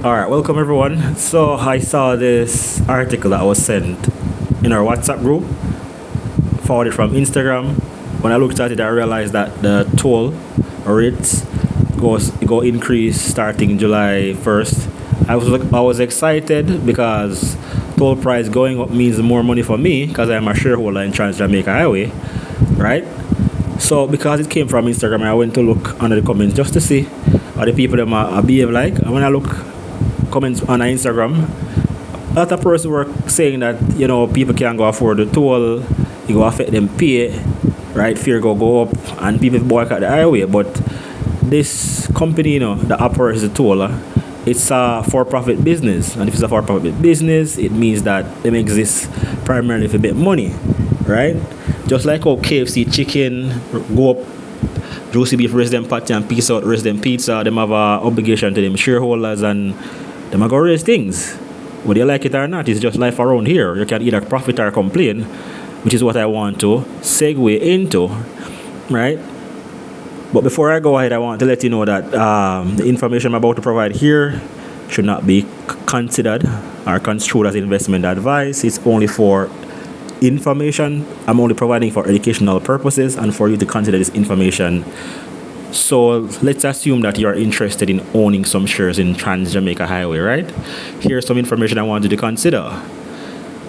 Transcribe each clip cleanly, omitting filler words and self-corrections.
All right, welcome everyone. So I saw this article that was sent in our WhatsApp group, forwarded from Instagram. When I looked at it, I realized that the toll rates go increase starting July 1st. I was excited because toll price going up means more money for me because I'm a shareholder in TransJamaican Highway, right? So because it came from Instagram, I went to look under the comments just to see how the people them are behave like. And when I look comments on Instagram, a lot of persons were saying that people can't go afford the toll, it go affect them pay, right? Fear go up, and people boycott the highway. But this company, that operates the toll, it's a for-profit business, and if it's a for-profit business, it means that them exist primarily for bit money, right? Just like how KFC chicken go up, Juicy Beef raise them patty, and Peace Out raise them pizza, them have a obligation to them shareholders, and them are going to raise things. Whether you like it or not, it's just life around here. You can either profit or complain, which is what I want to segue into, right? But before I go ahead, I want to let you know that the information I'm about to provide here should not be considered or construed as investment advice. It's only for information. I'm only providing for educational purposes and for you to consider this information. So let's assume that you're interested in owning some shares in TransJamaican Highway, right? Here's some information I want you to consider.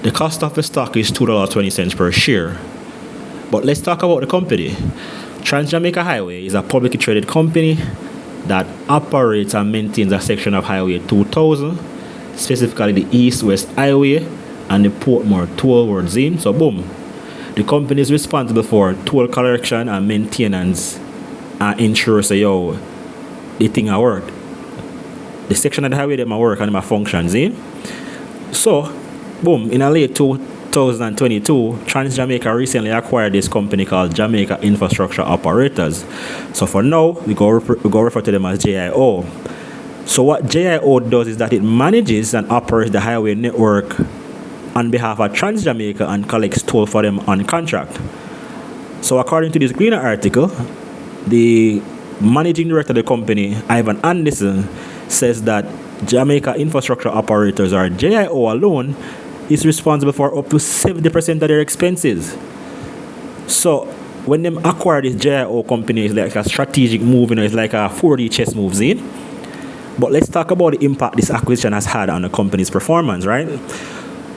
The cost of the stock is $2.20 per share. But let's talk about the company. TransJamaican Highway is a publicly traded company that operates and maintains a section of Highway 2000, specifically the East-West Highway and the Portmore Toll Zone. So boom, the company is responsible for toll collection and maintenance and ensures the thing I work. The section of the highway that I work and my functions in. So boom, in a late 2022, TransJamaica recently acquired this company called Jamaica Infrastructure Operators. So for now, we go refer to them as JIO. So what JIO does is that it manages and operates the highway network on behalf of TransJamaica and collects toll for them on contract. So according to this Greener article, the managing director of the company, Ivan Anderson, says that Jamaica Infrastructure Operators, or JIO alone, is responsible for up to 70% of their expenses. So when them acquire this JIO company, it's like a strategic move, it's like a 4D chess moves in. But let's talk about the impact this acquisition has had on the company's performance, right?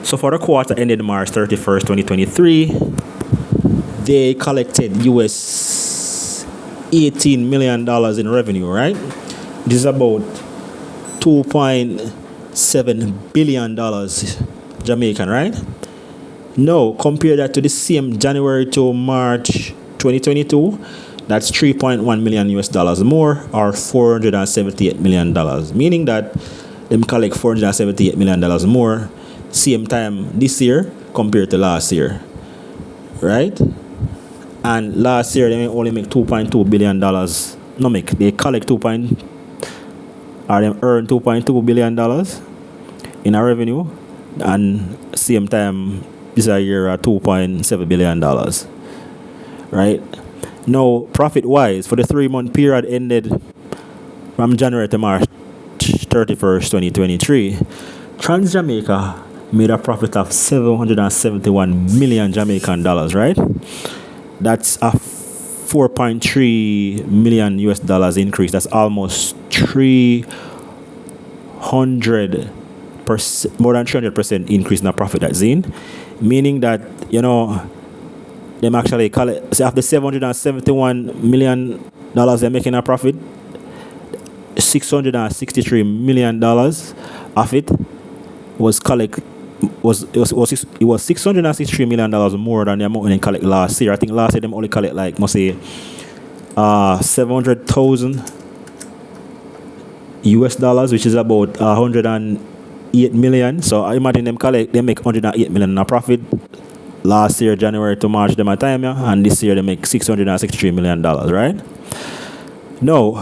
So for the quarter ended March 31st, 2023, they collected US $18 million in revenue, right? This is about $2.7 billion Jamaican, right? Now, compare that to the same January to March 2022, that's $3.1 million US dollars more, or $478 million, meaning that them collect $478 million more same time this year compared to last year, right? And last year they only make $2.2 billion. They collect them earn $2.2 billion in a revenue, and same time this year $2.7 billion, right? Now, profit wise, for the 3-month period ended from January to March 31st, 2023, TransJamaica made a profit of 771 million Jamaican dollars, right? That's a 4.3 million US dollars increase. That's almost 300%, more than 300% increase in the profit that's in. Meaning that, them actually collect, so after $771 million they're making a profit, $663 million of it was $663 million more than the amount they collect last year. I think last year them only collect 700,000 US dollars, which is about 108 million. So I imagine they make 108 million in a profit last year, January to March, them a time, yeah? And this year they make $663 million, right? Now,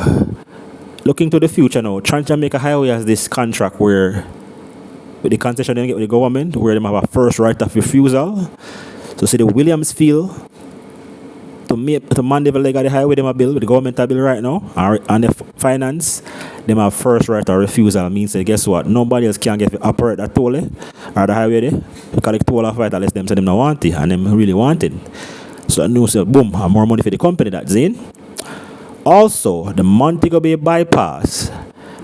looking to the future now, TransJamaica Highway has this contract where with the concession they get with the government, where they have a first right of refusal. So say the Williams Field to mandate the leg of the highway, them a bill with the government a bill right now, and the finance, them have first right of refusal. Means that guess what? Nobody else can get to operate that toll or the highway there because the toll off right unless them say them not want it and them really want it. So the news say boom, and more money for the company that's in. Also, the Montego Bay bypass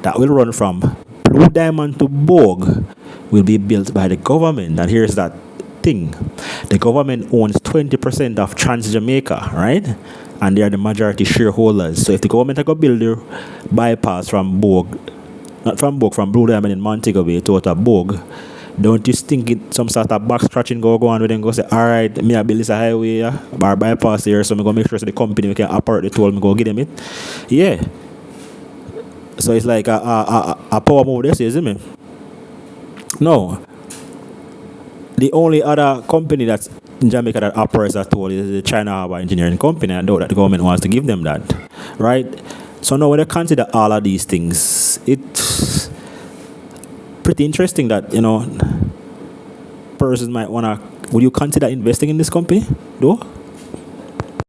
that will run from Blue Diamond to Bogue will be built by the government. And here's that thing. The government owns 20% of TransJamaica, right? And they are the majority shareholders. So if the government are going to build their bypass from Bogue, not from Bogue, from Blue Diamond in Montego Bay to Bogue, don't you think it some sort of back scratching go on with them go say, all right, me I build this a highway or bypass here, so I'm going to make sure so the company we can operate the toll, me go give them it. Yeah. So it's like a power move this, isn't it? No. The only other company that's in Jamaica that operates that toll is the China Harbour Engineering Company. I know that the government wants to give them that, right? So now when they consider all of these things, it's pretty interesting that, persons might want to, would you consider investing in this company, though?